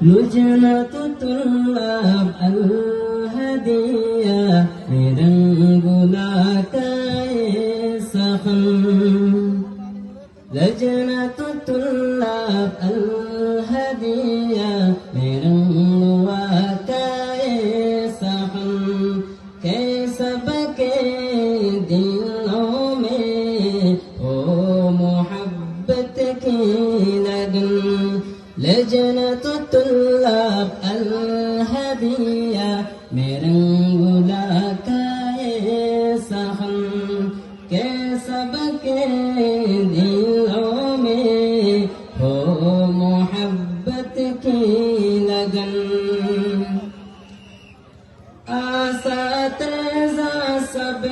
لجنة طلاب الهدية میرنگلا سخن لجنة طلاب الهدية میرنگلا سخن کہ سب کے دلوں میں ہو محبت کی لگن لجنة طلاب الهدية میرنگلا سخن کہ سب کے دلوں میں ہو محبت کی لگن اساتذہ سب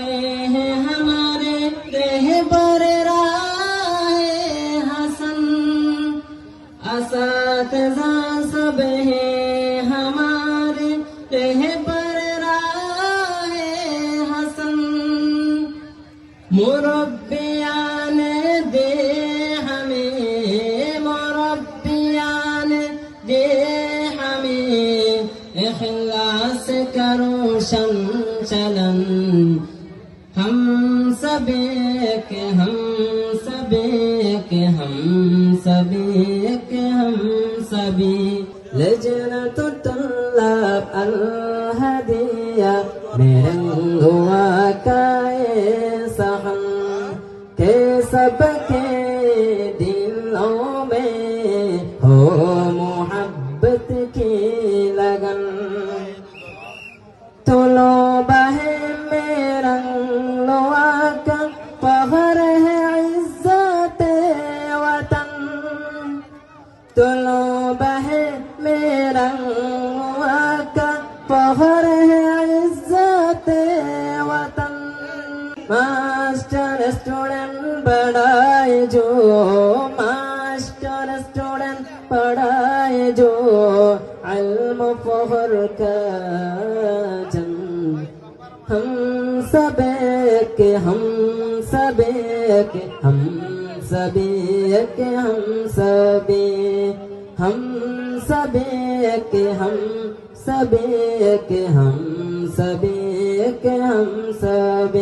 ہیں ہمارے رہبر راہ حسن اساتذہ سب ہیں ہمارے رہبر راہ حسن مربیان دے ہمیں مربیان دے ہمیں اخلاص کا روشن چلن ہم سب ایک ہم سب ایک ہم سب ایک ہم سبھی لجنة طلاب الهدية میرنگوا کا سخن کہ سب کے دلوں میں ہو محبت کی لگن طلوع ہے میرنگوا کا فخر ہے عزت وطن طلوع ہے میرنگوا کا فخر ہے عزت وطن ماسٹر اسٹوڈنٹ پڑھائے جو ماسٹر اسٹوڈنٹ پڑھائے جو علم فخر کا جن ہم سب ایک ہم سب ایک ہم سب ایک ہم سب ہم سب ایک ہم سب ایک ہم سب ایک ہم سب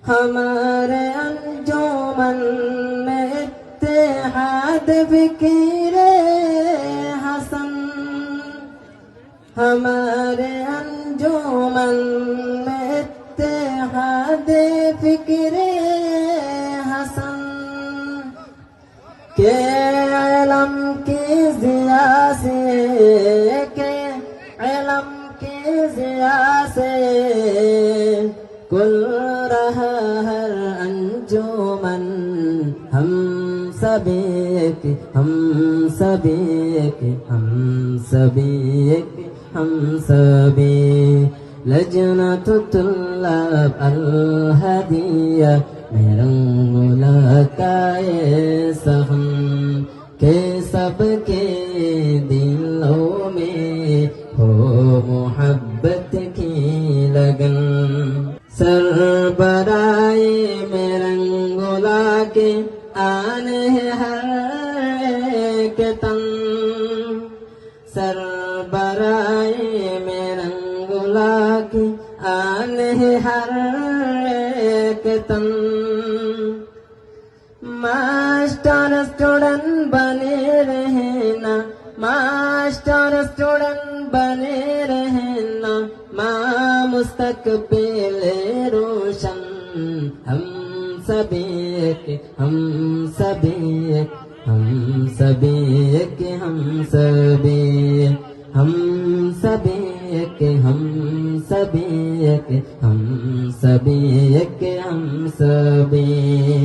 ہمارے انجمن میں اتحاد فکر حسن ہمارے انجمن میں اتحاد فکر حسن کہ علم کی ضیا سے کہ علم کی ضیا سے کل رہا ہر انجمن ہم سب ایک ہم سب ایک ہم سب ایک ہم سب لجنة طلاب الهدية میرنگلا کا سخن کہ سب کے دلوں میں ہو محبت کی لگن سربرائے میرنگلا کے آنے ہر ایک تن سربرائے میرنگلا کی آنے ہر ایک تن ماسٹر اسٹوڈنٹ بنے رہنا ماسٹر اسٹوڈنٹ بنے رہنا ماں مستقبل روشن ہم سب ایک ہم سب ایک ہم سب ایک ہم سب ہم سب ایک ہم سب ایک ہم سب ایک ہم سب